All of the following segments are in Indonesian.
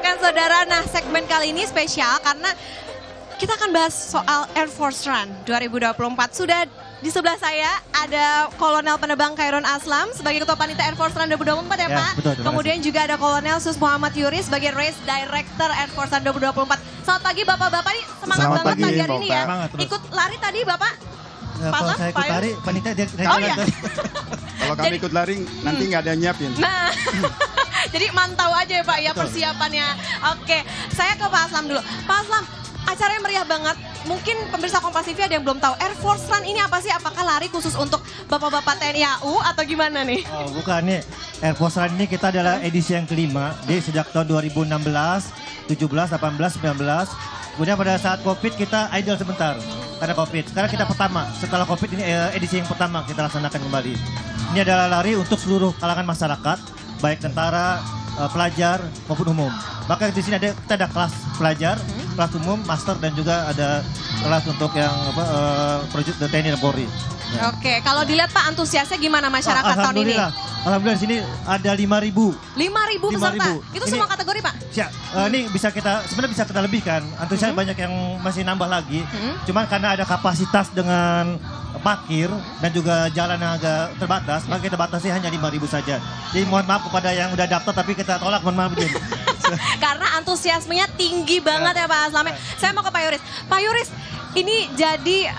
kan saudara, nah segmen kali ini spesial karena kita akan bahas soal Air Force Run 2024. Sudah di sebelah saya ada Kolonel Penerbang Khairon Aslam sebagai Ketua Panitia Air Force Run 2024 ya Pak. Betul, kemudian juga ada Kolonel Sus Muhammad Yuri sebagai Race Director Air Force Run 2024. Selamat pagi Bapak-Bapak, nih semangat Selamat banget pagi, pagi hari ini ya. Semangat, Ikut lari tadi Bapak? Kalau saya ikut lari, panitia dia Oh iya. Kalau kami ikut lari, nanti nggak ada yang nyiapin. Nah, jadi mantau aja ya Pak ya persiapannya. Oke, saya ke Pak Aslam dulu. Pak Aslam, acaranya meriah banget. Mungkin pemirsa Kompas TV ada yang belum tahu. Air Force Run ini apa sih? Apakah lari khusus untuk Bapak-Bapak TNI AU atau gimana nih? Oh, bukan nih. Air Force Run ini kita adalah edisi yang kelima. Jadi sejak tahun 2016, 17, 18, 19. Kemudian pada saat COVID kita idle sebentar. Karena COVID. Sekarang kita pertama. Setelah COVID ini edisi yang pertama kita laksanakan kembali. Ini adalah lari untuk seluruh kalangan masyarakat. Baik tentara, pelajar maupun umum. Maka di sini kita ada kelas pelajar, kelas umum, master dan juga ada kelas untuk yang project TNI dan Polri. Ya. Oke, kalau dilihat Pak antusiasnya gimana masyarakat tahun ini? Alhamdulillah di sini ada 5.000. 5.000 peserta. Itu ini, semua kategori Pak? Siap. Ini bisa sebenarnya bisa kita lebihkan. Antusias banyak yang masih nambah lagi. Cuman karena ada kapasitas dengan parkir dan juga jalan yang agak terbatas, maka kita batasi hanya 5.000 saja. Jadi mohon maaf kepada yang udah daftar tapi kita tolak, mohon maaf. Karena antusiasmenya tinggi banget ya Pak Aslam. Saya mau ke Pak Yuris. Pak Yuris, ini jadi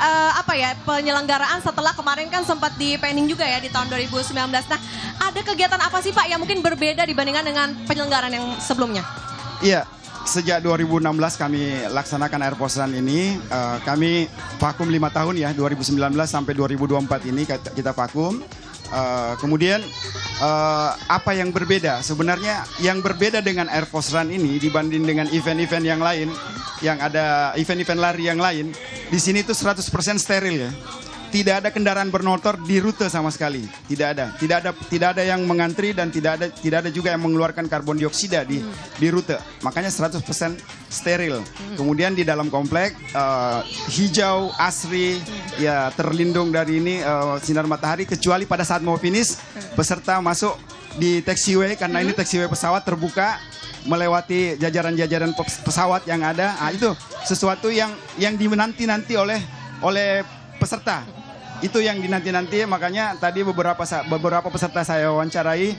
penyelenggaraan setelah kemarin kan sempat di pending juga ya di tahun 2019. Nah, ada kegiatan apa sih Pak yang mungkin berbeda dibandingkan dengan penyelenggaraan yang sebelumnya? Iya, sejak 2016 kami laksanakan Air Force Run ini. Kami vakum 5 tahun ya, 2019 sampai 2024 ini kita vakum. Kemudian apa yang berbeda? Sebenarnya yang berbeda dengan Air Force Run ini dibanding dengan event-event yang lain, yang ada event-event lari yang lain, di sini tuh 100% steril ya. Tidak ada kendaraan bermotor di rute sama sekali. Tidak ada yang mengantri dan tidak ada juga yang mengeluarkan karbon dioksida di rute. Makanya 100% steril. Kemudian di dalam komplek hijau, asri, ya terlindung dari ini sinar matahari kecuali pada saat mau finish peserta masuk di taxiway karena ini taxiway pesawat terbuka melewati jajaran-jajaran pesawat yang ada. Nah, itu sesuatu yang dinanti-nanti oleh peserta. Itu yang dinanti-nanti, makanya tadi beberapa peserta saya wawancarai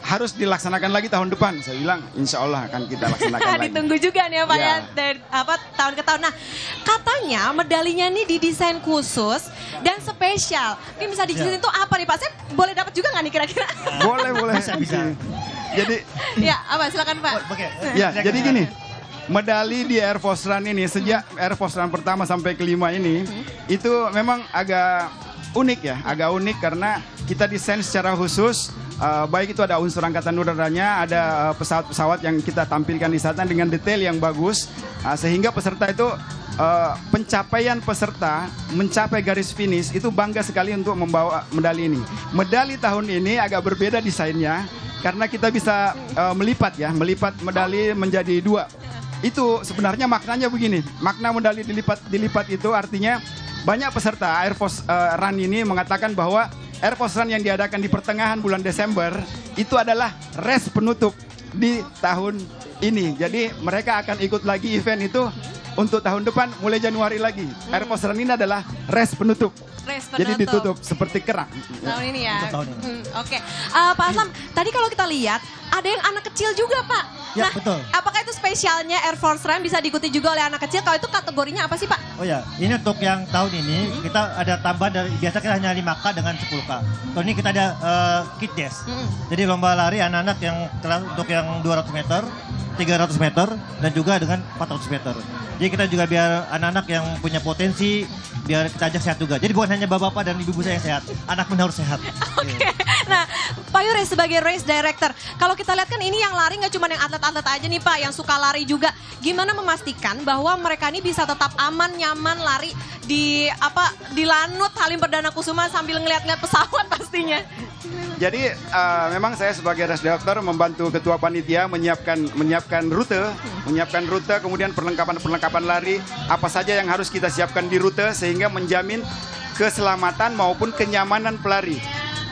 harus dilaksanakan lagi tahun depan. Saya bilang insya Allah akan kita laksanakan lagi. Ditunggu juga nih ya Pak ya, dari tahun ke tahun. Nah, katanya medalinya ini didesain khusus dan spesial. Mungkin bisa dijelasin itu apa nih Pak? Saya boleh dapat juga nggak nih kira-kira? Boleh. Bisa. Jadi ya apa silakan Pak. Ya, jadi gini. Medali di Air Force Run ini sejak Air Force Run pertama sampai kelima ini itu memang agak unik ya, agak unik karena kita desain secara khusus. Baik itu ada unsur angkatan udaranya, ada pesawat-pesawat yang kita tampilkan di sana dengan detail yang bagus, sehingga peserta itu pencapaian peserta mencapai garis finish itu bangga sekali untuk membawa medali ini. Medali tahun ini agak berbeda desainnya karena kita bisa melipat medali menjadi 2. Itu sebenarnya maknanya begini, makna medali dilipat itu artinya banyak peserta Air Force Run ini mengatakan bahwa Air Force Run yang diadakan di pertengahan bulan Desember itu adalah race penutup di tahun ini. Jadi mereka akan ikut lagi event itu untuk tahun depan mulai Januari lagi. Air Force Run ini adalah race penutup. Jadi ditutup seperti kerang. Tahun ini ya. Oke. Pak Aslam, tadi kalau kita lihat ada yang anak kecil juga Pak. Ya, nah, betul. Apakah itu spesialnya Air Force Run bisa diikuti juga oleh anak kecil? Kalau itu kategorinya apa sih Pak? Oh ya, ini untuk yang tahun ini kita ada tambahan dari biasa kita hanya 5K dengan 10K. Tahun ini kita ada Kid Dash. Jadi lomba lari anak-anak yang untuk yang 200 meter, 300 meter dan juga dengan 400 meter. Jadi kita juga biar anak-anak yang punya potensi biar kita ajak sehat juga. Jadi bukan hanya bapak-bapak dan ibu-ibu saya yang sehat, anak pun harus sehat. Oke. Nah, Pak Yuris sebagai race director, kalau kita lihat kan ini yang lari nggak cuma yang atlet-atlet aja nih Pak, yang suka lari juga. Gimana memastikan bahwa mereka ini bisa tetap aman, nyaman lari di Lanut Halim Perdana Kusuma sambil ngeliat-ngeliat pesawat pastinya. Jadi memang saya sebagai race director membantu ketua panitia menyiapkan rute, kemudian perlengkapan lari, apa saja yang harus kita siapkan di rute sehingga menjamin keselamatan maupun kenyamanan pelari.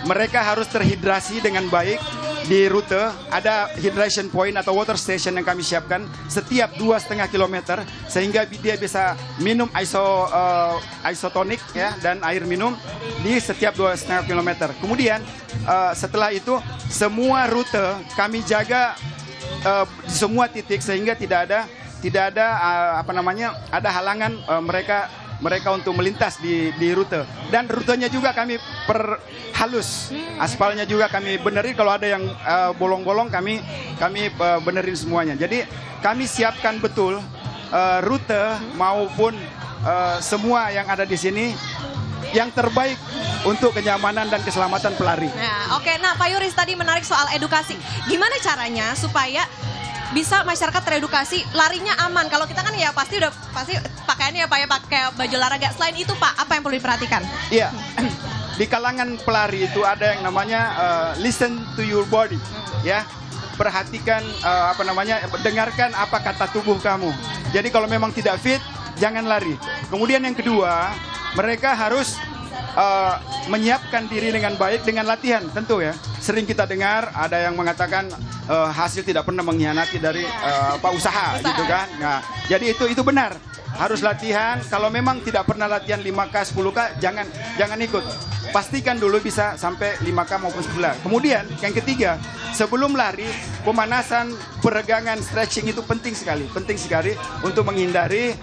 Mereka harus terhidrasi dengan baik, di rute ada hydration point atau water station yang kami siapkan setiap 2,5 kilometer sehingga dia bisa minum isotonik ya dan air minum di setiap 2,5 kilometer. Kemudian setelah itu semua rute kami jaga di semua titik sehingga tidak ada ada halangan mereka untuk melintas di rute, dan rutenya juga kami perhalus, aspalnya juga kami benerin, kalau ada yang bolong-bolong kami benerin semuanya. Jadi kami siapkan betul rute maupun semua yang ada di sini yang terbaik untuk kenyamanan dan keselamatan pelari. Nah, oke. Nah, Pak Yuris tadi menarik soal edukasi. Gimana caranya supaya bisa masyarakat teredukasi larinya aman? Kalau kita kan ya pasti pakaiannya ya Pak ya, pakai baju olahraga. Selain itu Pak, apa yang perlu diperhatikan? Iya, di kalangan pelari itu ada yang namanya listen to your body, ya. Perhatikan dengarkan apa kata tubuh kamu. Jadi kalau memang tidak fit, jangan lari. Kemudian yang kedua, mereka harus menyiapkan diri dengan baik dengan latihan, tentu ya. Sering kita dengar ada yang mengatakan hasil tidak pernah mengkhianati dari usaha gitu kan. Nah, jadi itu benar. Harus latihan. Kalau memang tidak pernah latihan 5K, 10K, jangan ikut. Pastikan dulu bisa sampai 5K maupun 10K. Kemudian yang ketiga, sebelum lari, pemanasan, peregangan, stretching itu penting sekali untuk menghindari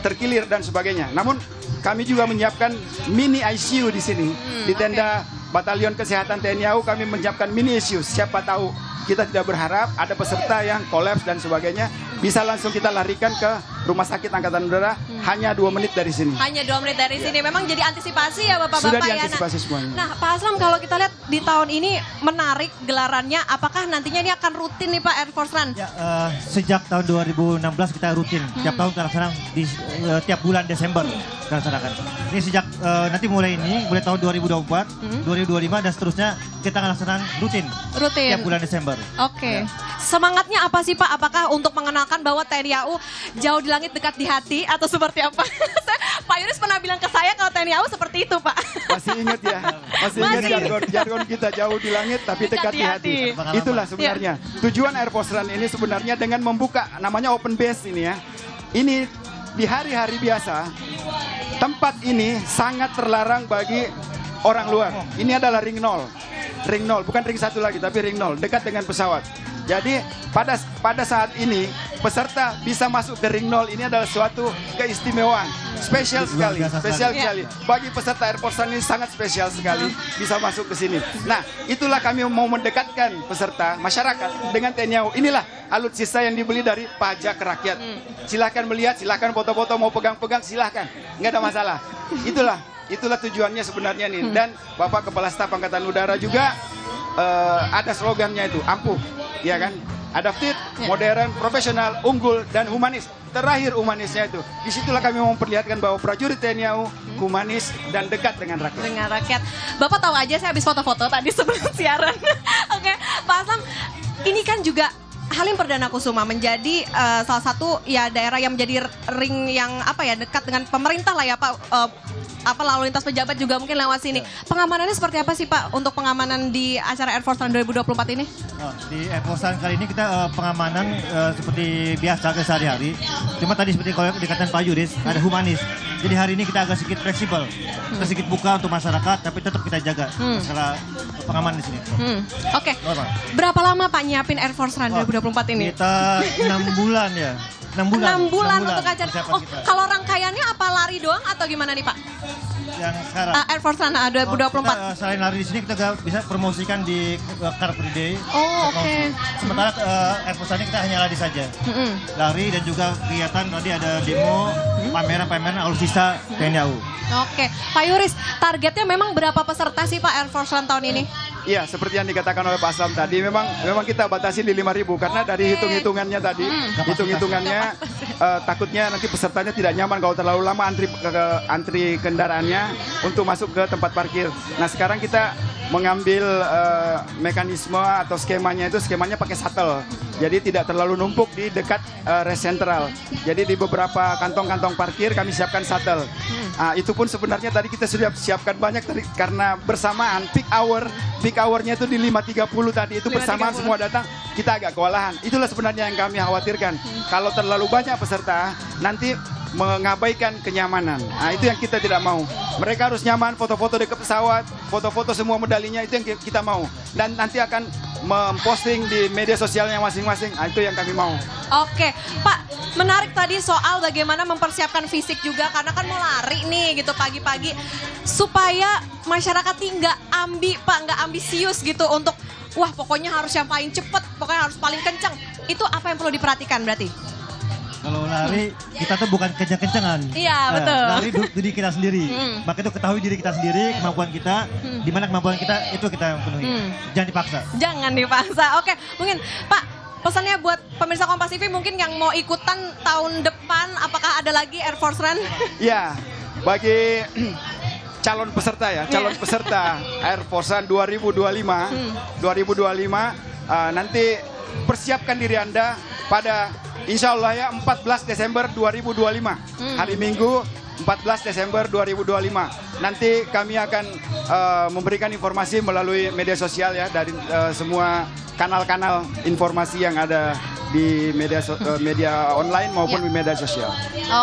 terkilir dan sebagainya. Namun kami juga menyiapkan mini ICU di sini. Di tenda Batalion Kesehatan TNI AU kami menyiapkan mini ICU. Siapa tahu kita tidak berharap ada peserta yang kolaps dan sebagainya, bisa langsung kita larikan ke Rumah Sakit Angkatan Udara hanya 2 menit dari sini. Hanya 2 menit dari sini. Memang jadi antisipasi ya Bapak-Bapak. Sudah diantisipasi semuanya. Nah, Pak Aslam, kalau kita lihat di tahun ini menarik gelarannya, apakah nantinya ini akan rutin nih Pak Air Force Run? Ya, sejak tahun 2016 kita rutin. Tiap tahun kita laksanakan di tiap bulan Desember kita laksanakan. Ini sejak nanti mulai tahun 2024, 2025 dan seterusnya kita akan laksanakan rutin. Tiap bulan Desember. Oke. Semangatnya apa sih Pak? Apakah untuk mengenalkan bahwa TNI AU jauh di langit dekat di hati atau seperti apa? Pak Yuris pernah bilang ke saya kalau TNI AU seperti itu Pak. Masih ingat ya? Masih ingat jargon kita jauh di langit tapi dekat di hati. Itulah sebenarnya. Tujuan Air Force Run ini sebenarnya dengan membuka namanya open base ini ya. Ini di hari-hari biasa tempat ini sangat terlarang bagi orang luar. Ini adalah ring 0. Ring 0, bukan ring 1 lagi tapi ring 0, dekat dengan pesawat. Jadi pada saat ini peserta bisa masuk ke ring 0 ini adalah suatu keistimewaan. Spesial sekali. Bagi peserta Air Force Run ini sangat spesial sekali bisa masuk ke sini. Nah, itulah kami mau mendekatkan peserta masyarakat dengan TNI AU. Inilah alutsista yang dibeli dari pajak rakyat. Silahkan melihat, silahkan foto-foto, mau pegang-pegang silahkan, nggak ada masalah. Itulah tujuannya sebenarnya nih. Dan Bapak Kepala Staf Angkatan Udara juga ada slogannya itu, ampuh, ya kan? Adaptif, modern, profesional, unggul, dan humanis. Terakhir humanisnya itu. Disitulah kami mau memperlihatkan bahwa prajurit TNI AU humanis dan dekat dengan rakyat. Dengan rakyat. Bapak tahu aja saya habis foto-foto tadi sebelum siaran. Oke, Pak Aslam, ini kan juga Halim Perdana Kusuma menjadi salah satu ya daerah yang menjadi ring yang dekat dengan pemerintah lah ya Pak. Lalu lintas pejabat juga mungkin lewat sini. Pengamanannya seperti apa sih Pak untuk pengamanan di acara Air Force Run 2024 ini? Di Air Force Run kali ini kita pengamanan seperti biasa ke sehari-hari. Cuma tadi seperti kalau dikatakan Pak Yuris, ada humanis. Jadi hari ini kita agak sedikit fleksibel. Kita sedikit buka untuk masyarakat, tapi tetap kita jaga masalah pengamanan di sini. Oke. Berapa lama Pak nyiapin Air Force Run 2024 ini? Kita 6 bulan ya. 6 bulan untuk acara. Kalau rangkaiannya apa lari doang atau gimana nih Pak? Yang sekarang Air Force Run 2024. Selain lari di sini kita juga bisa promosikan di Car Free Day. Oke. Sementara Air Force Run kita hanya lari saja. Lari dan juga kegiatan tadi ada demo, pameran alutsista TNI AU. Oke, Pak Yuris, targetnya memang berapa peserta sih Pak Air Force Run tahun ini? Iya, seperti yang dikatakan oleh Pak Aslam tadi, memang kita batasi di 5.000 karena dari hitung-hitungannya tadi, hitung-hitungannya takutnya nanti pesertanya tidak nyaman kalau terlalu lama antri kendaraannya untuk masuk ke tempat parkir. Nah sekarang kita mengambil mekanisme atau skemanya pakai shuttle. Jadi tidak terlalu numpuk di dekat rest central. Jadi di beberapa kantong-kantong parkir kami siapkan shuttle. Itu pun sebenarnya tadi kita sudah siapkan banyak tadi karena bersamaan peak hour-nya itu di 5.30 tadi itu bersamaan semua datang, kita agak kewalahan. Itulah sebenarnya yang kami khawatirkan. Kalau terlalu banyak peserta nanti mengabaikan kenyamanan. Itu yang kita tidak mau. Mereka harus nyaman, foto-foto dekat pesawat, foto-foto semua medalinya, itu yang kita mau. Dan nanti akan memposting di media sosialnya masing-masing. Itu yang kami mau. Oke, Pak, menarik tadi soal bagaimana mempersiapkan fisik juga karena kan mau lari nih gitu pagi-pagi supaya masyarakat nggak Pak, nggak ambisius gitu untuk wah pokoknya harus yang paling cepet, pokoknya harus paling kencang. Itu apa yang perlu diperhatikan berarti? Kalau lari, kita tuh bukan kencang-kencangan. Iya, betul. Lari diri kita sendiri. Maka itu ketahui diri kita sendiri, kemampuan kita. Di mana kemampuan kita, itu kita penuhi. Jangan dipaksa. Jangan dipaksa. Oke, mungkin Pak, pesannya buat pemirsa Kompas TV mungkin yang mau ikutan tahun depan, apakah ada lagi Air Force Run? Ya, bagi calon peserta peserta Air Force Run 2025, nanti persiapkan diri Anda pada insya Allah ya 14 Desember 2025, hari Minggu 14 Desember 2025. Nanti kami akan memberikan informasi melalui media sosial ya dari semua kanal-kanal informasi yang ada di media online maupun di media sosial.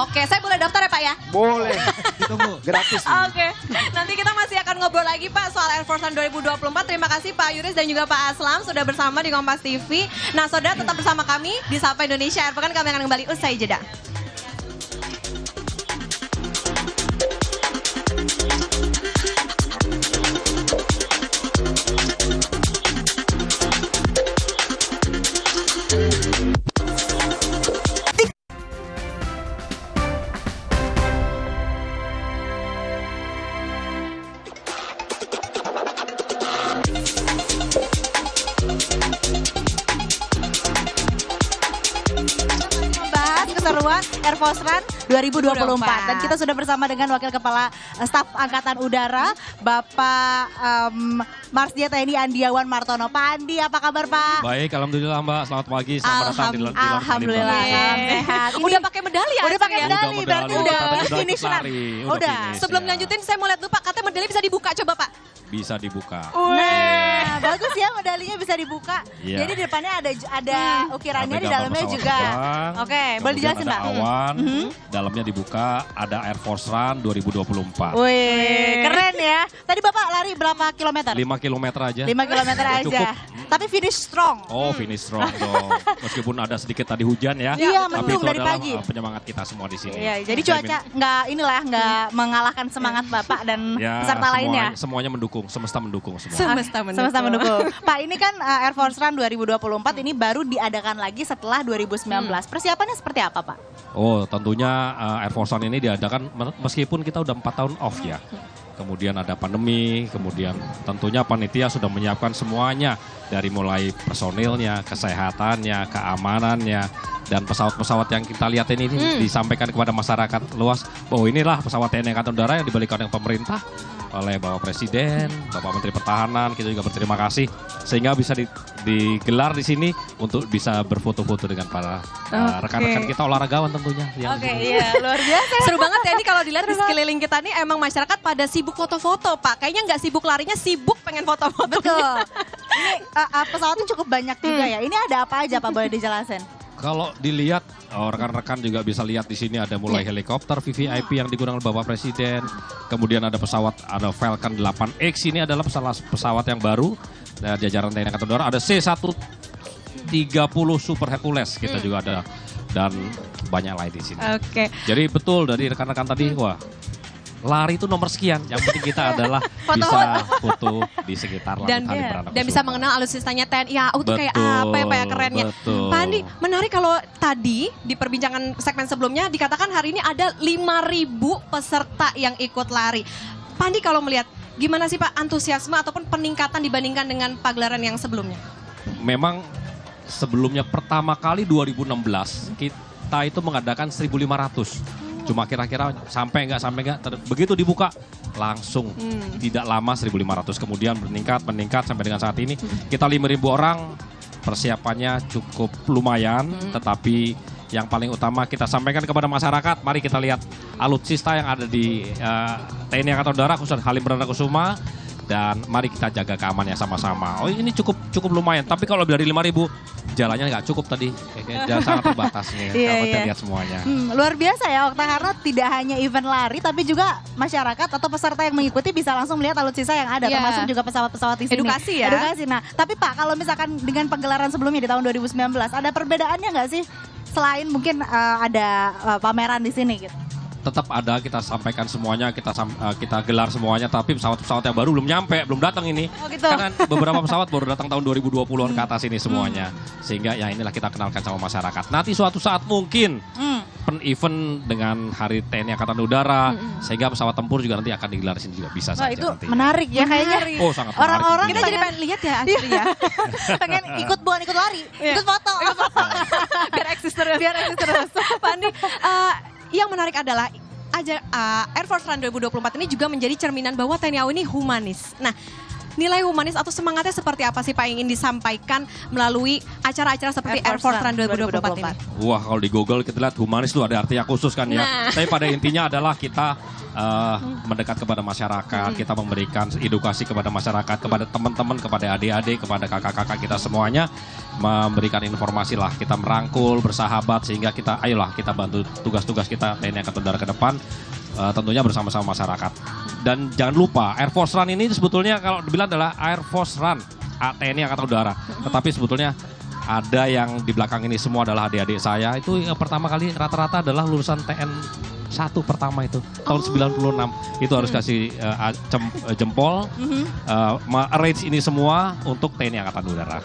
Oke, saya boleh daftar ya Pak ya? Boleh, ditunggu, gratis. Oke, nanti kita masih akan ngobrol lagi Pak soal Air Force Run 2024. Terima kasih Pak Yuris dan juga Pak Aslam sudah bersama di Kompas TV. Nah saudara tetap bersama kami di Sapa Indonesia Air Pekan, kami akan kembali usai jeda. Keseruan Air Force Run 2024 dan kita sudah bersama dengan Wakil Kepala Staf Angkatan Udara Bapak Marsdia TNI Andiawan Martono. Pak Andi, apa kabar Pak? Baik, alhamdulillah Mbak. Selamat pagi, selamat datang di Alhamdulillah, salam sehat. Udah pakai medali ya? Udah pakai medali, berarti udah finish run. Udah. Sebelum lanjutin, saya mau lihat dulu Pak, katanya medali bisa dibuka, coba Pak. Bisa dibuka. Nah, bagus ya medalinya bisa dibuka. Iya. Jadi di depannya ada ukirannya, di dalamnya juga. Oke, boleh dijelasin Pak? Ada awan, dalamnya dibuka, ada Air Force Run 2024. Wih, keren ya. Tadi Bapak lari berapa kilometer? 5 kilometer aja. 5 kilometer aja. Cukup. Tapi finish strong. Oh, finish strong dong. Meskipun ada sedikit tadi hujan ya. Iya, tapi mendung itu dari adalah pagi. Penyemangat kita semua di sini. Iya, jadi cuaca nggak mengalahkan semangat Bapak dan Ya, peserta lainnya. semuanya mendukung, semesta mendukung semua. Semesta mendukung. Pak, ini kan Air Force Run 2024 ini baru diadakan lagi setelah 2019. Persiapannya seperti apa, Pak? Oh, tentunya Air Force One ini diadakan meskipun kita udah 4 tahun off ya. Kemudian ada pandemi, kemudian tentunya panitia sudah menyiapkan semuanya dari mulai personilnya, kesehatannya, keamanannya, dan pesawat-pesawat yang kita lihat ini disampaikan kepada masyarakat luas. Oh, inilah pesawat TNI Angkatan Udara yang diberikan oleh pemerintah, oleh Bapak Presiden, Bapak Menteri Pertahanan. Kita juga berterima kasih sehingga bisa digelar di sini untuk bisa berfoto-foto dengan para rekan-rekan kita olahragawan tentunya. Oke, iya, luar biasa. Seru banget ya ini kalau dilihat di sekeliling kita nih emang masyarakat pada sibuk foto-foto, Pak. Kayaknya nggak sibuk larinya, sibuk pengen foto-foto. Betul. Ini pesawatnya cukup banyak juga ya. Ini ada apa aja Pak, boleh dijelasin? Kalau dilihat, rekan-rekan juga bisa lihat di sini ada mulai helikopter VVIP yang digunakan Bapak Presiden. Kemudian ada pesawat, ada Falcon 8X, ini adalah pesawat yang baru dari jajaran TNI Angkatan Udara. Ada C-130 Super Hercules, kita juga ada. Dan banyak lain di sini. Oke. Jadi betul dari rekan-rekan tadi, wah lari itu nomor sekian. Yang penting kita adalah bisa foto di sekitar Lanut Halim Perdana Kusuma. Dan bisa mengenal alutsistanya TNI AU tuh kayak apa ya Pak ya, kerennya. Betul. Pak Andi, menarik kalau tadi di perbincangan segmen sebelumnya dikatakan hari ini ada 5.000 peserta yang ikut lari. Pak Andi kalau melihat gimana sih Pak antusiasme ataupun peningkatan dibandingkan dengan pagelaran yang sebelumnya? Memang sebelumnya pertama kali 2016 kita itu mengadakan 1.500. Cuma kira-kira sampai nggak, begitu dibuka langsung tidak lama 1.500. Kemudian meningkat sampai dengan saat ini kita 5.000 orang. Persiapannya cukup lumayan, tetapi yang paling utama kita sampaikan kepada masyarakat, mari kita lihat alutsista yang ada di TNI Angkatan Udara khususnya Halim Perdana Kusuma, dan mari kita jaga keamanannya sama-sama. Oh ini cukup lumayan, tapi kalau lebih dari 5.000 jalannya nggak cukup tadi, jalan sangat terbatas nih kalau kita lihat semuanya. Luar biasa ya Okta, karena tidak hanya event lari tapi juga masyarakat atau peserta yang mengikuti bisa langsung melihat alutsista yang ada, termasuk juga pesawat-pesawat di sini. Edukasi ya. Edukasi. Nah, tapi Pak, kalau misalkan dengan pegelaran sebelumnya di tahun 2019 ada perbedaannya nggak sih? Selain mungkin ada pameran di sini gitu. Tetap ada, kita sampaikan semuanya, kita gelar semuanya, tapi pesawat-pesawat yang baru belum nyampe, belum datang ini. Oh gitu. Karena beberapa pesawat baru datang tahun 2020-an ke atas ini semuanya. Sehingga ya inilah kita kenalkan sama masyarakat. Nanti suatu saat mungkin event dengan Hari TNI Angkatan Udara, sehingga pesawat tempur juga nanti akan digelar di sini juga bisa saja Itu nantinya. menarik ya kayaknya. Oh sangat menarik. Orang-orang Kita jadi pengen lihat ya asli ya. pengen bukan ikut lari, ikut foto. Biar eksis terus. Pak Andi, yang menarik adalah Air Force Run 2024 ini juga menjadi cerminan bahwa TNI AU ini humanis. Nah, nilai humanis atau semangatnya seperti apa sih Pak yang ingin disampaikan melalui acara-acara seperti Air Force Run 2024 ini? Wah, kalau di Google kita lihat humanis itu ada artinya khusus kan ya. Nah. Tapi pada intinya adalah kita mendekat kepada masyarakat, kita memberikan edukasi kepada masyarakat, kepada teman-teman, kepada adik-adik, kepada kakak-kakak kita semuanya, memberikan informasi lah, kita merangkul, bersahabat, sehingga ayolah kita bantu tugas-tugas kita TNI Angkatan Udara ke depan, tentunya bersama-sama masyarakat. Dan jangan lupa Air Force Run ini sebetulnya kalau dibilang adalah Air Force Run TNI Angkatan Udara, tetapi sebetulnya ada yang di belakang ini semua adalah adik-adik saya. Itu yang pertama kali rata-rata adalah lulusan TN 1 pertama itu tahun 96 itu harus kasih jempol arrange ini semua untuk TNI Angkatan Udara.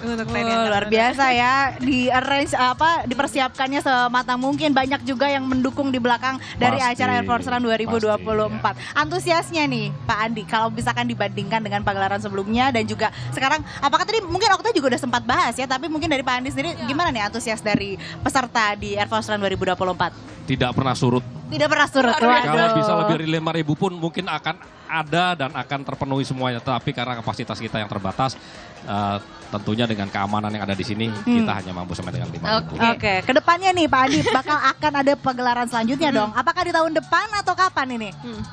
Luar biasa ya, di arrange dipersiapkannya sematang mungkin, banyak juga yang mendukung di belakang dari Pasti, acara Air Force Run 2024. Antusiasnya nih Pak Andi, kalau misalkan dibandingkan dengan pagelaran sebelumnya dan juga sekarang, apakah tadi mungkin Okta juga udah sempat bahas ya, tapi mungkin dari Pak Andi sendiri gimana nih antusias dari peserta di Air Force Run 2024? Tidak pernah surut. Tidak pernah surut. Kalau bisa lebih dari 5.000 pun mungkin akan ada dan akan terpenuhi semuanya. Tapi karena kapasitas kita yang terbatas, tentunya dengan keamanan yang ada di sini, kita hanya mampu sampai dengan 5.000. Oke, kedepannya nih Pak Andi akan ada pagelaran selanjutnya dong. Apakah di tahun depan atau kapan ini?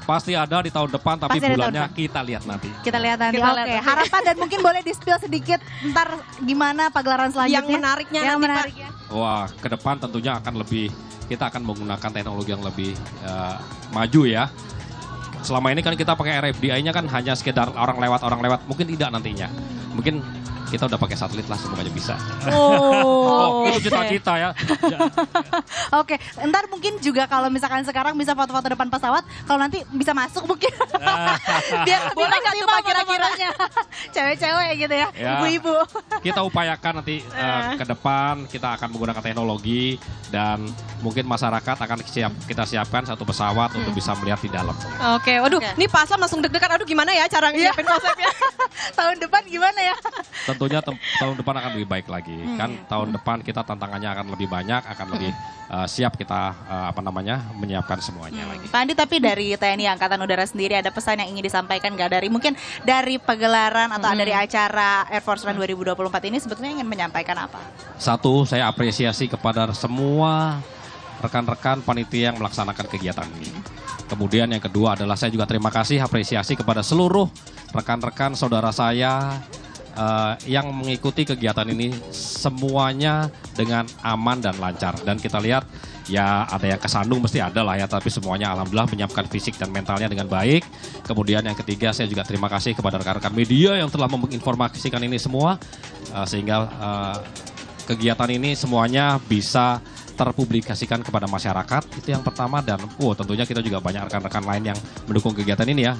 Pasti ada di tahun depan, tapi Pasti ada bulannya tahun kita lihat nanti. Kita lihat nanti. Kita Oke, lihat nanti. harapan dan mungkin boleh di-spill sedikit ntar gimana pagelaran selanjutnya. Yang menariknya Yang nanti, Pak. menariknya. Wah, ke depan tentunya akan kita akan menggunakan teknologi yang lebih maju ya. Selama ini kan kita pakai RFDI-nya kan hanya sekedar orang lewat, mungkin tidak nantinya. Mungkin kita udah pakai satelit lah, semoga bisa. Oh, Itu cita-cita ya. Oke, ntar mungkin juga kalau misalkan sekarang bisa foto-foto depan pesawat, kalau nanti bisa masuk mungkin. Biar Boleh nggak tuh, Pak, kira-kiranya? Cewek-cewek gitu ya, Ya. ibu-ibu. Kita upayakan nanti ke depan kita akan menggunakan teknologi dan mungkin masyarakat akan kita siapkan satu pesawat untuk bisa melihat di dalam. Oke, waduh, ini Pak Aslam langsung deg-degan. Aduh, gimana ya cara nyiapin konsepnya? Tahun depan gimana ya? Tentunya tahun depan akan lebih baik lagi. Kan tahun depan kita tantangannya akan lebih banyak, akan lebih siap kita menyiapkan semuanya lagi. Pak Andi, tapi dari TNI Angkatan Udara sendiri ada pesan yang ingin disampaikan nggak dari pagelaran atau dari acara Air Force Run 2024 ini sebetulnya ingin menyampaikan apa? Satu, saya apresiasi kepada semua rekan-rekan panitia yang melaksanakan kegiatan ini. Kemudian yang kedua adalah saya juga terima kasih, apresiasi kepada seluruh rekan-rekan saudara saya yang mengikuti kegiatan ini semuanya dengan aman dan lancar. Dan kita lihat ya ada yang kesandung mesti ada lah ya, tapi semuanya alhamdulillah menyiapkan fisik dan mentalnya dengan baik. Kemudian yang ketiga saya juga terima kasih kepada rekan-rekan media yang telah menginformasikan ini semua sehingga kegiatan ini semuanya bisa terpublikasikan kepada masyarakat, itu yang pertama. Dan tentunya kita juga banyak rekan-rekan lain yang mendukung kegiatan ini ya,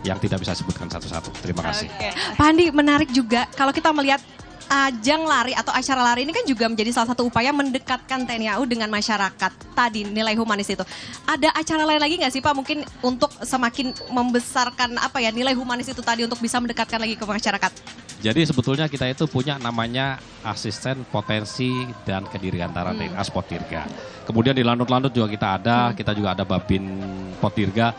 yang tidak bisa sebutkan satu-satu. Terima kasih. Oke. Pak Andi, menarik juga kalau kita melihat ajang lari atau acara lari ini kan juga menjadi salah satu upaya mendekatkan TNI AU dengan masyarakat. Tadi nilai humanis itu. Ada acara lain lagi nggak sih Pak mungkin untuk semakin membesarkan nilai humanis itu tadi untuk bisa mendekatkan lagi ke masyarakat? Jadi sebetulnya kita itu punya namanya asisten potensi dan kedirgantaran TNI AS Potirga. Kemudian di Landut-Landut juga kita juga ada Babin Potirga,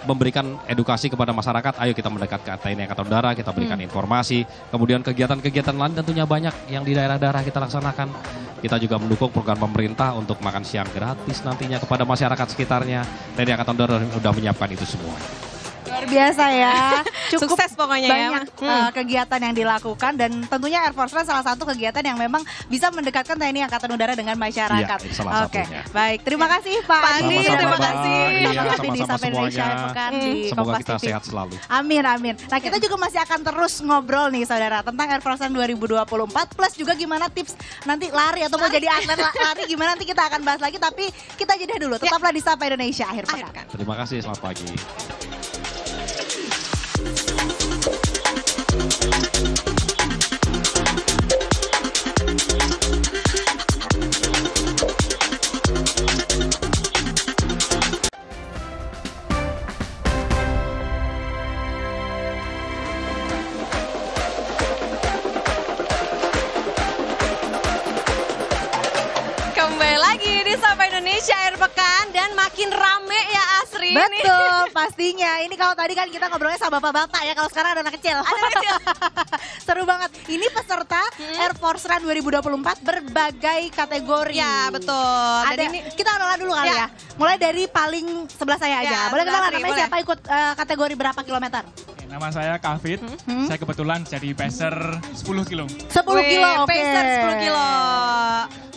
memberikan edukasi kepada masyarakat, ayo kita mendekat ke TNI Angkatan Udara, kita berikan informasi. Kemudian kegiatan-kegiatan lain tentunya banyak yang di daerah-daerah kita laksanakan. Kita juga mendukung program pemerintah untuk makan siang gratis nantinya kepada masyarakat sekitarnya. TNI Angkatan Udara sudah menyiapkan itu semua. Luar biasa ya. Cukup Sukses pokoknya ya, banyak kegiatan yang dilakukan dan tentunya Air Force Run salah satu kegiatan yang memang bisa mendekatkan TNI Angkatan Udara dengan masyarakat. Iya, salah Oke, satunya. baik. Terima kasih Pak Andi. Sama-sama, Terima Mbak. kasih. Iya, Terima kasih di sama-sama Sapa Indonesia semuanya. Pekan di Semoga Kompas kita TV. sehat selalu. Amin, amin. Nah, kita juga masih akan terus ngobrol nih saudara tentang Air Force Run 2024 plus juga gimana tips nanti lari atau mau jadi atlet lari gimana nanti kita akan bahas lagi, tapi kita jeda dulu. Tetaplah di Sapa Indonesia akhir pekan. Terima kasih, selamat pagi. Kembali lagi di Sapa Indonesia akhir pekan dan makin rame ya Asri. Betul, pastinya. Ini kalau tadi kan kita ngobrolnya sama bapak-bapak ya, kalau sekarang ada anak kecil. Anak kecil. Seru banget. Ini peserta Air Force Run 2024 berbagai kategori. Ya betul. Dan Ada, ini kita kenalan dulu kali Ya. ya. Mulai dari paling sebelah saya aja. Ya, Boleh sebelah kenalan Asri, namanya boleh. siapa, ikut kategori berapa kilometer? Nama saya Kafid, saya kebetulan jadi pacer 10 kilo. 10 kilo, oke. Pacer 10 kilo.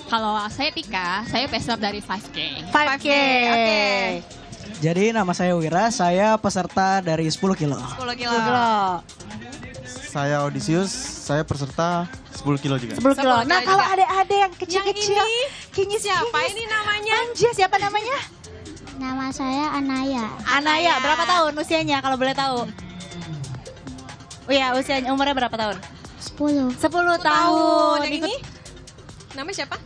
Kalau saya Tika, saya pacer dari 5K. 5K. Oke. Jadi nama saya Wira, saya peserta dari 10 kilo. 10 kilo. 10 kilo. Saya Odysseus, saya peserta 10 kilo juga. 10 kilo. 10 Nah, kilo kalau juga. adik-adik yang Yang kecil-kecil, ini kinyis siapa ini namanya? Anja, siapa namanya? Nama saya Anaya. Anaya, berapa tahun usianya kalau boleh tahu? Oh ya, usianya umurnya berapa tahun? 10. 10 tahun. Yang Ikut- ini? Namanya siapa?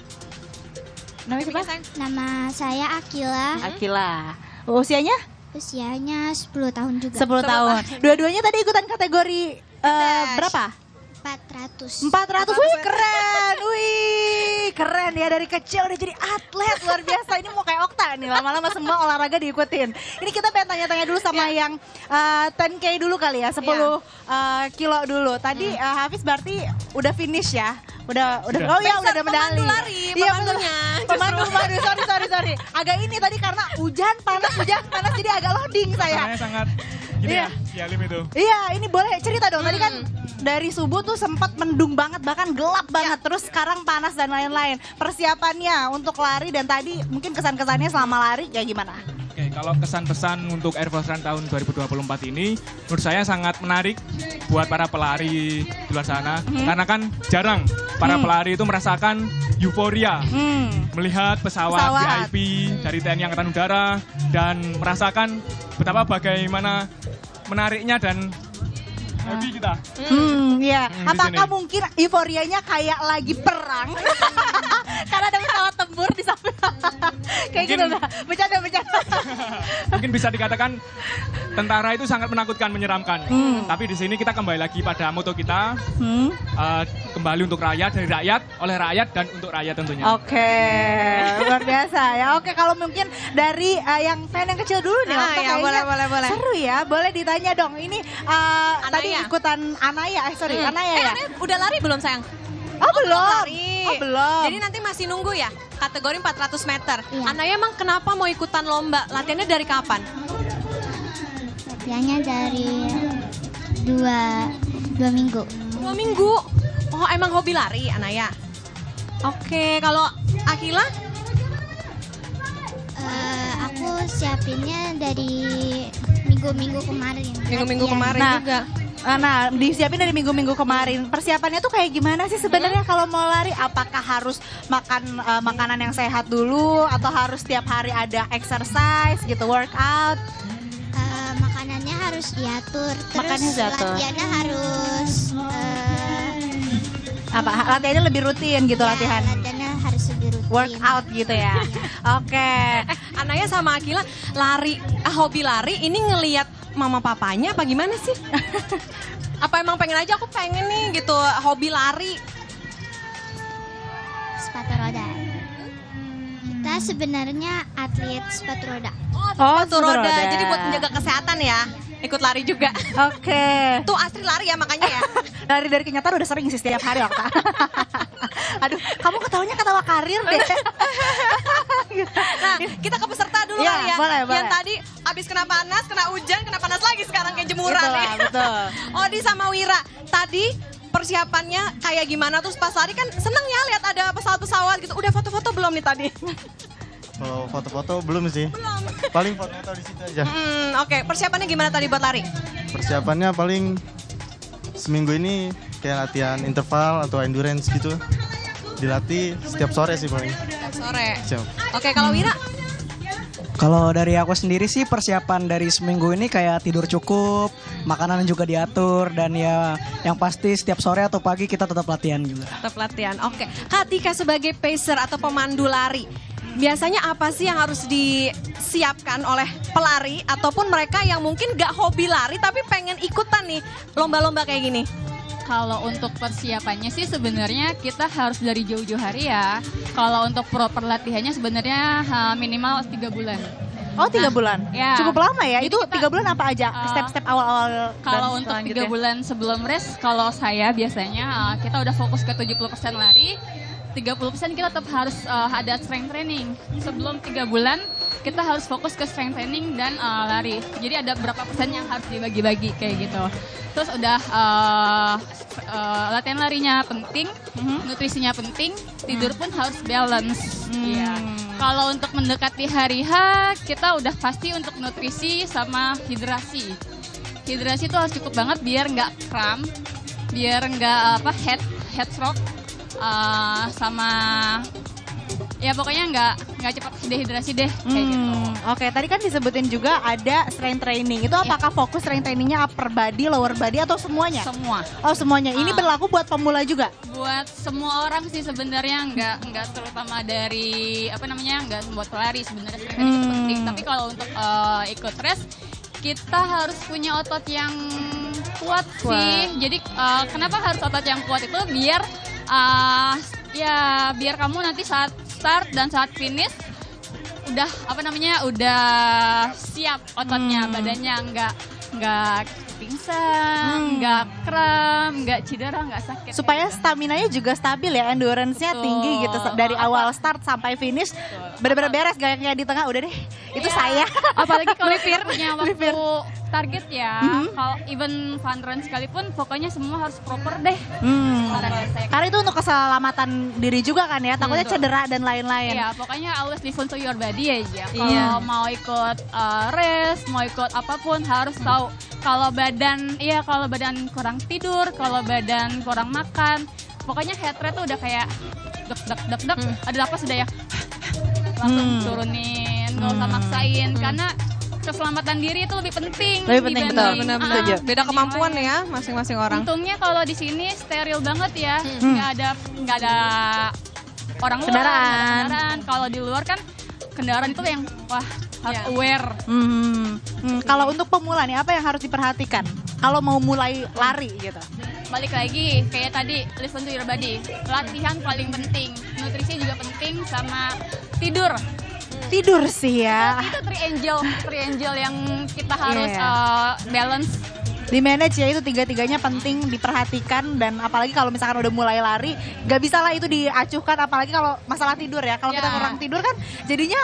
Namanya siapa? Sayang. Nama saya Akila. Akila. Usianya? Usianya 10 tahun juga. 10 tahun. Dua-duanya tadi ikutan kategori berapa? 400. 400. Wih, keren. Wih, keren ya, dari kecil udah jadi atlet, luar biasa. Ini mau kayak Okta nih, lama-lama semua olahraga diikutin. Ini kita pengen tanya-tanya dulu sama yang 10K dulu kali ya, 10 kilo dulu. Tadi Hafiz berarti udah finish ya? Udah. Oh iya, udah ada medali. Pemandu lari, Iya, pemandunya. Pemandu, sorry. Agak ini tadi karena hujan panas jadi agak loading saya. Saya sangat gini Iya. ya, Yalim itu. Iya, ini boleh cerita dong. Tadi kan dari subuh tuh sempat mendung banget, bahkan gelap banget. Terus sekarang panas dan lain-lain. Persiapannya untuk lari dan tadi mungkin kesan-kesannya selama lari kayak gimana? Oke, kalau kesan-pesan untuk Air Force Run tahun 2024 ini menurut saya sangat menarik buat para pelari di luar sana. Karena kan jarang para pelari itu merasakan euforia melihat pesawat VIP dari TNI Angkatan Udara dan merasakan betapa bagaimana menariknya dan happy kita. Iya. di Apakah sini. mungkin euforianya kayak lagi perang? Karena ada pesawat tempur di samping. Kayak gitu Mungkin- nggak? Bercanda. Mungkin bisa dikatakan tentara itu sangat menakutkan, menyeramkan. Tapi di sini kita kembali lagi pada moto kita, kembali untuk rakyat, dari rakyat, oleh rakyat, dan untuk rakyat tentunya. Oke, luar biasa ya. Oke, kalau mungkin dari yang fan yang kecil dulu nih, Ah, Okta, ya, kayaknya boleh. seru ya. Boleh ditanya dong. Ini tadi ikutan Anaya, Anaya ya? Anaya udah lari belum sayang? Oh belum. Lari. Oh belum. Jadi nanti masih nunggu ya? Kategori 400 meter. Iya. Anaya emang kenapa mau ikutan lomba? Latihannya dari kapan? Latihannya dari 2 minggu. 2 minggu. Oh emang hobi lari Anaya? Oke, kalau Akila? Aku siapinnya dari minggu-minggu kemarin. Minggu-minggu Latihan. kemarin Nah, juga. Nah, disiapin dari minggu-minggu kemarin. Persiapannya tuh kayak gimana sih sebenarnya kalau mau lari? Apakah harus makan makanan yang sehat dulu atau harus tiap hari ada exercise gitu, workout? Makanannya harus diatur. Terus Makannya diatur. latihannya harus Apa latihannya lebih rutin gitu latihan? latihannya harus lebih rutin. Workout gitu ya. Oke. Anaya sama Akila lari, hobi lari ini ngelihat mama papanya apa gimana sih? Apa emang pengen aja, aku pengen nih gitu, hobi lari? Sepatu roda. Kita sebenarnya atlet sepatu roda. Sepatu roda. Jadi buat menjaga kesehatan ya, ikut lari juga. Oke. Tuh Astrid lari ya makanya ya. Lari dari kenyataan udah sering sih setiap hari, Okta. Aduh, kamu ketawanya ketawa karir deh. Nah, kita ke peserta dulu Iya, kali ya. boleh, Yang boleh. tadi abis kena panas, kena hujan, kena panas lagi sekarang kayak jemuran Itulah, nih. betul. Odi sama Wira, tadi persiapannya kayak gimana tuh pas lari kan seneng ya lihat ada pesawat-pesawat gitu. Udah foto-foto belum nih tadi? Kalau foto-foto belum sih. Belum. Paling foto-foto di situ aja. Oke, persiapannya gimana tadi buat lari? Persiapannya paling seminggu ini kayak latihan interval atau endurance gitu. Dilatih setiap sore sih paling. Sore. Siap. Oke, kalau Wira? Kalau dari aku sendiri sih persiapan dari seminggu ini kayak tidur cukup, makanan juga diatur, dan ya yang pasti setiap sore atau pagi kita tetap latihan juga. Tetap latihan. Oke. Kak Tika sebagai pacer atau pemandu lari, biasanya apa sih yang harus disiapkan oleh pelari ataupun mereka yang mungkin gak hobi lari tapi pengen ikutan nih lomba-lomba kayak gini? Kalau untuk persiapannya sih sebenarnya kita harus dari jauh-jauh hari ya. Kalau untuk proper latihannya sebenarnya minimal 3 bulan. Oh 3 bulan? Ya. Cukup lama ya? Jadi Itu kita, 3 bulan apa aja? Step-step awal-awal Kalau dan untuk 3 selanjutnya? bulan sebelum race, kalau saya biasanya kita udah fokus ke 70% lari, 30% kita tetap harus ada strength training. Sebelum 3 bulan kita harus fokus ke strength training dan lari. Jadi ada berapa persen yang harus dibagi-bagi kayak gitu. Terus udah latihan larinya penting, nutrisinya penting, tidur pun harus balance. Iya. Kalau untuk mendekati hari H, kita udah pasti untuk nutrisi sama hidrasi. Hidrasi itu harus cukup banget biar nggak kram, biar nggak head stroke, sama ya pokoknya nggak cepat dehidrasi deh kayak gitu. Oke, tadi kan disebutin juga ada strength training. Itu apakah fokus strength trainingnya upper body, lower body atau semuanya? Semua. Oh semuanya. Ini berlaku buat pemula juga? Buat semua orang sih sebenarnya nggak terutama dari nggak buat pelari sebenarnya strength training itu penting. Tapi kalau untuk ikut race kita harus punya otot yang kuat sih. Jadi kenapa harus otot yang kuat itu biar biar kamu nanti saat start dan saat finish udah siap ototnya, badannya nggak pingsan, nggak kram, nggak cedera, nggak sakit. Supaya stamina-nya juga stabil ya, endurance-nya tinggi gitu dari awal start sampai finish. Bener-bener beres, gak kayak di tengah udah deh. Itu saya. Apalagi kalau kita punya waktu target ya. Kalau even fun run sekalipun pokoknya semua harus proper deh. Karena itu untuk keselamatan diri juga kan ya, takutnya cedera dan lain-lain. Iya, pokoknya always listen to your body aja. Kalau mau ikut race, mau ikut apapun harus tahu kalau badan kurang tidur, kalau badan kurang makan, pokoknya heart rate tuh udah kayak dek, ada napas udah ya langsung turunin, nggak usah maksain karena keselamatan diri itu lebih penting. Lebih penting, betul. Benar-benar. Beda kemampuan ya masing-masing orang. Untungnya kalau di sini steril banget ya, nggak ada orang luar, Kendaraan. nggak ada kendaraan. Kalau di luar kan kendaraan itu yang harus aware. Kalau untuk pemula nih apa yang harus diperhatikan kalau mau mulai lari gitu? Balik lagi kayak tadi, listen to your body. Latihan paling penting, nutrisi juga penting, sama tidur. Tidur sih ya. Itu triangle yang kita harus balance. Di manage ya, itu tiga-tiganya penting diperhatikan. Dan apalagi kalau misalkan udah mulai lari, gak bisa lah itu diacuhkan, apalagi kalau masalah tidur ya. Kalau kita kurang tidur kan jadinya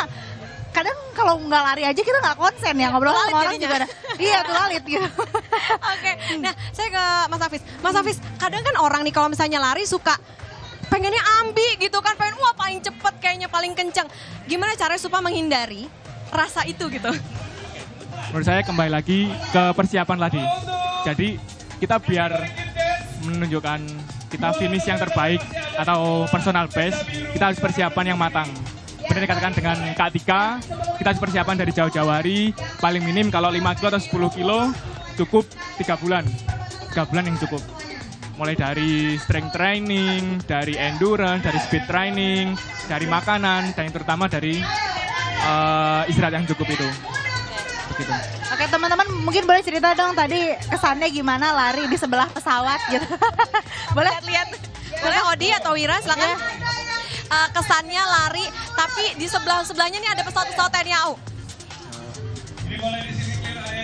kadang kalau nggak lari aja kita nggak konsen ya, ngobrol sama orang juga ada. Iya tuh lalit gitu. Oke, nah saya ke Mas Hafiz. Mas Hafiz, kadang kan orang nih kalau misalnya lari suka pengennya ambi gitu kan, pengen paling cepet kayaknya paling kencang. Gimana caranya supaya menghindari rasa itu gitu? Menurut saya kembali lagi ke persiapan tadi. Jadi kita biar menunjukkan kita finish yang terbaik atau personal best, kita harus persiapan yang matang. Benar dikatakan dengan Kak Tika, kita harus persiapan dari jauh-jauh hari, paling minim kalau 5 kilo atau 10 kilo cukup 3 bulan. 3 bulan yang cukup. Mulai dari strength training, dari endurance, dari speed training, dari makanan, dan yang terutama dari istirahat yang cukup itu. Begitu. Oke teman-teman mungkin boleh cerita dong tadi kesannya gimana lari di sebelah pesawat gitu. Boleh lihat. Boleh Odi atau Wira silakan. Kesannya lari, tapi di sebelahnya nih ada pesawat-pesawat TNI AU.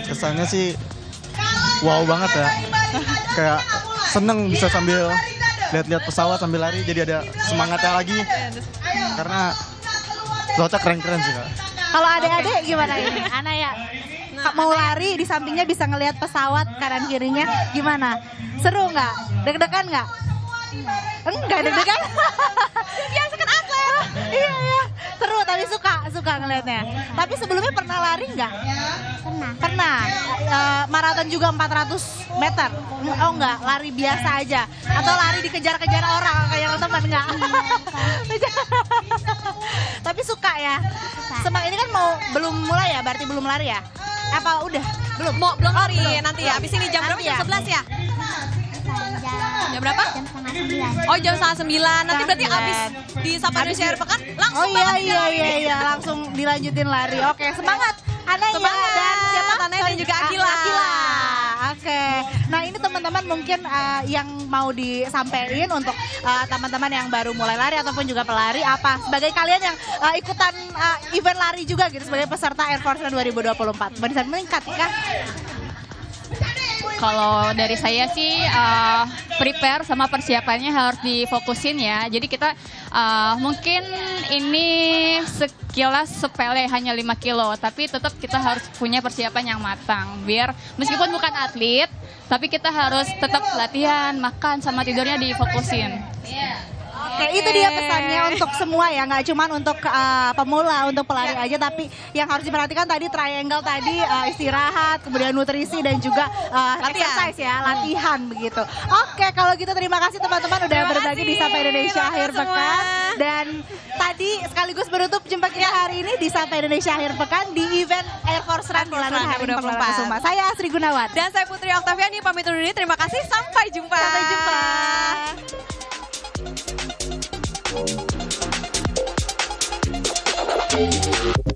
Kesannya sih wow banget ya. Kayak seneng bisa sambil lihat-lihat pesawat sambil lari, jadi ada semangatnya lagi. Karena pesawatnya keren-keren sih Kak. Kalau adik-adik gimana ini? Ana ya mau lari di sampingnya bisa ngelihat pesawat kanan kirinya gimana? Seru nggak? Deg-degan nggak? Enggak deg-degan. Biasa kan atlet. Iya iya. Seru tapi suka ngelihatnya. Tapi sebelumnya pernah lari nggak? Pernah. Maraton juga 400 meter. Oh enggak, lari biasa aja. Atau lari dikejar-kejar orang kayak teman enggak? Tapi suka ya. Semang ini kan belum mulai ya, berarti belum lari ya? Apa udah? Belum lari nanti ya. Abis ini jam berapa? Jam 11 ya? Jam berapa? Jam 8:30. Oh jam 9. Nanti berarti abis di Sapa Indonesia Akhir Pekan langsung iya, langsung dilanjutin lari. Oke, semangat Anaya dan siapa? Anaya dan juga Akila. Oke. Nah, ini teman-teman mungkin yang mau disampaikan untuk teman-teman yang baru mulai lari ataupun juga pelari apa sebagai kalian yang ikutan event lari juga gitu sebagai peserta Air Force 2024. Bisa meningkat kah? Kalau dari saya sih prepare sama persiapannya harus difokusin ya. Jadi kita mungkin ini sekilas sepele hanya 5 kilo, tapi tetap kita harus punya persiapan yang matang. Biar meskipun bukan atlet, tapi kita harus tetap latihan, makan sama tidurnya difokusin. Oke, itu dia pesannya untuk semua ya, nggak cuma untuk pemula, untuk pelari aja, tapi yang harus diperhatikan tadi triangle tadi istirahat, kemudian nutrisi dan juga exercise ya, latihan begitu. Oke, kalau gitu terima kasih teman-teman udah berbagi di Sapa Indonesia Akhir Pekan. Dan tadi sekaligus menutup jumpa kita hari ini di Sapa Indonesia Akhir Pekan di event Air Force Run di Lanut Halim Perdana Kusuma. Saya Asri Gunawan. Dan saya Putri Oktaviani pamit undur diri. Terima kasih, sampai jumpa. Sampai jumpa. Thank you.